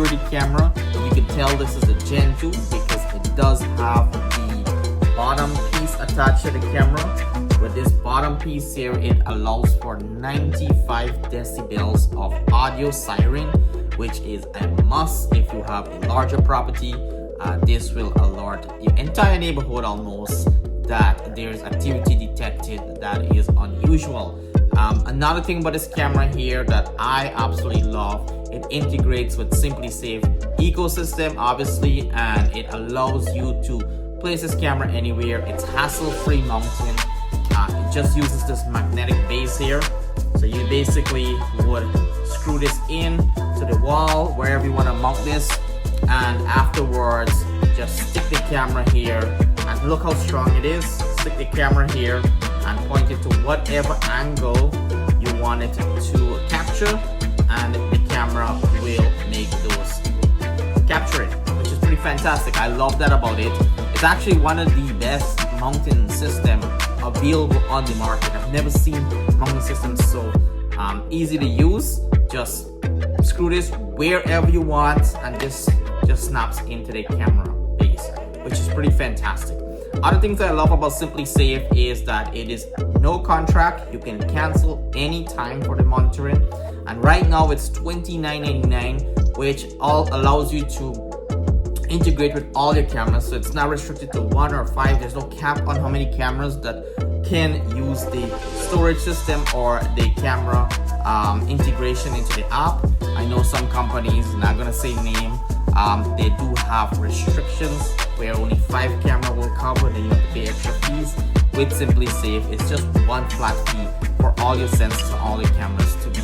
security camera. You can tell this is a Gen 2 because it does have the bottom piece attached to the camera. With this bottom piece here, it allows for 95 decibels of audio siren, which is a must if you have a larger property. This will alert your entire neighborhood almost that there's activity detected that is unusual. Another thing about this camera here that I absolutely love, it integrates with SimpliSafe ecosystem obviously, and it allows you to place this camera anywhere. It's hassle-free mounting. It just uses this magnetic base here, so you basically would screw this in to the wall wherever you want to mount this, and afterwards just stick the camera here, and look how strong it is. Stick the camera here and point it to whatever angle you want it to capture, and the camera will make those capture it, which is pretty fantastic. I love that about it. It's actually one of the best mounting system available on the market. I've never seen mounting systems so easy to use. Just screw this wherever you want, and this just snaps into the camera base, which is pretty fantastic. Other things that I love about SimpliSafe is that it is no contract. You can cancel anytime for the monitoring, and right now it's $29.99, which allows you to integrate with all your cameras, so it's not restricted to 1 or 5. There's no cap on how many cameras that can use the storage system or the camera integration into the app. I know some companies, not gonna say name, they do have restrictions where only 5 camera will cover, then you have to pay extra fees. With SimpliSafe, it's just one flat fee for all your sensors and all your cameras to be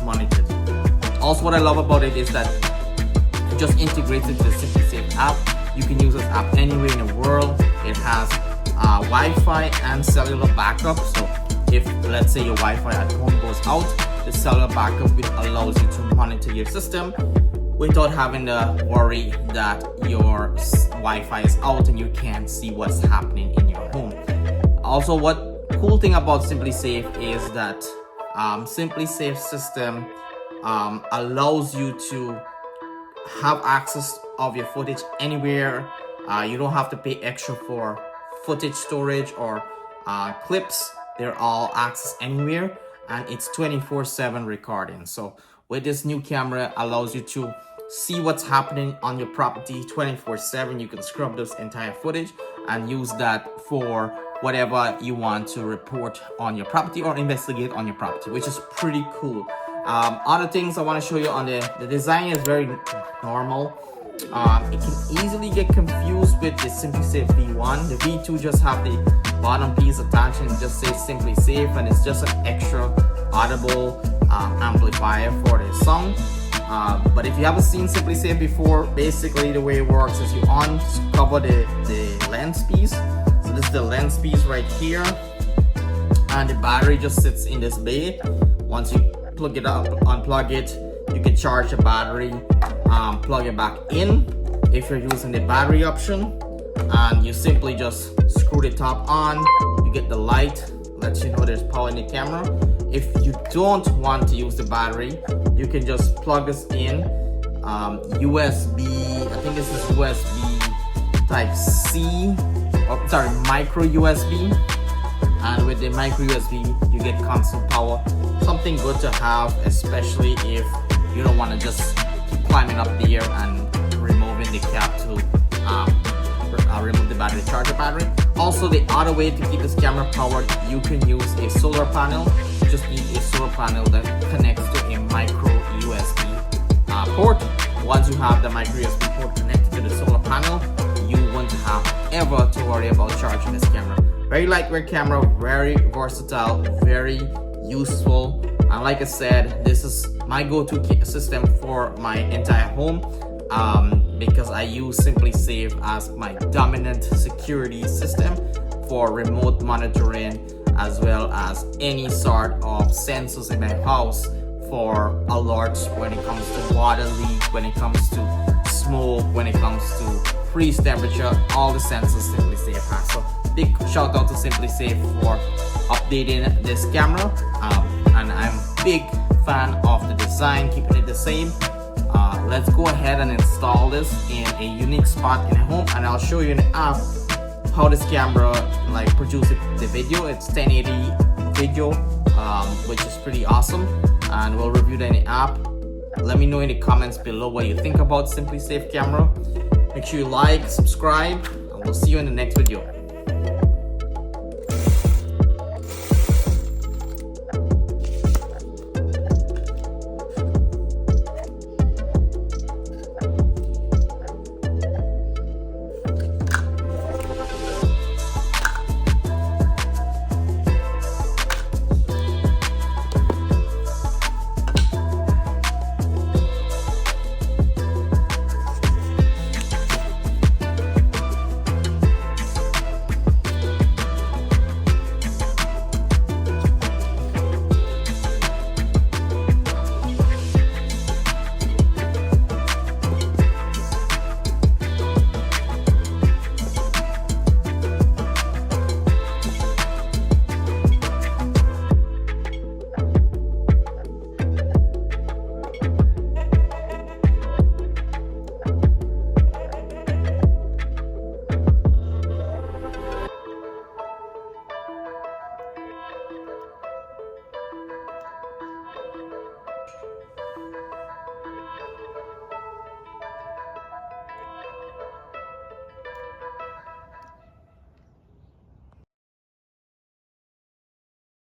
monitored. Also, what I love about it is that it just integrates into the SimpliSafe app. You can use this app anywhere in the world. It has Wi-Fi and cellular backup, so if let's say your Wi-Fi at home goes out, the cellular backup which allows you to monitor your system without having to worry that your Wi-Fi is out and you can't see what's happening in your home. Also, what cool thing about SimpliSafe is that SimpliSafe system allows you to have access of your footage anywhere. You don't have to pay extra for footage storage or clips. They're all accessed anywhere, and it's 24/7 recording. So with this new camera, allows you to see what's happening on your property 24/7. You can scrub this entire footage and use that for whatever you want to report on your property or investigate on your property, which is pretty cool. Other things I want to show you on the design is very normal. It can easily get confused with the SimpliSafe V1. The V2 just have the bottom piece attached and just says SimpliSafe, and it's just an extra audible amplifier for the sound. But if you haven't seen SimpliSafe before, basically the way it works is you uncover the lens piece. So this is the lens piece right here, and the battery just sits in this bay. Once you plug it up, unplug it, you can charge the battery, plug it back in if you're using the battery option, and you simply just screw the top on. You get the light, lets you know there's power in the camera. If you don't want to use the battery, you can just plug this in, USB, I think this is USB type C, or sorry, micro USB, and with the micro USB you get constant power. Something good to have, especially if you don't want to just keep climbing up there and removing the cap to remove the battery, charge the battery. Also, the other way to keep this camera powered, you can use a solar panel. You just need a solar panel that connects to a micro USB port. Once you have the micro USB port connected to the solar panel, you won't have ever to worry about charging this camera. Very lightweight camera, very versatile, very useful, and like I said, this is my go-to system for my entire home, because I use SimpliSafe as my dominant security system for remote monitoring, as well as any sort of sensors in my house for alerts when it comes to water leak, when it comes to smoke, when it comes to freeze temperature. All the sensors SimpliSafe has. So big shout out to SimpliSafe for updating this camera, and I'm a big fan of the design, keeping it the same. let's go ahead and install this in a unique spot in a home, and I'll show you in the app how this camera like produces the video. It's 1080 video, which is pretty awesome, and we'll review that in the app. Let me know in the comments below what you think about SimpliSafe camera. Make sure you like, subscribe, and we'll see you in the next video.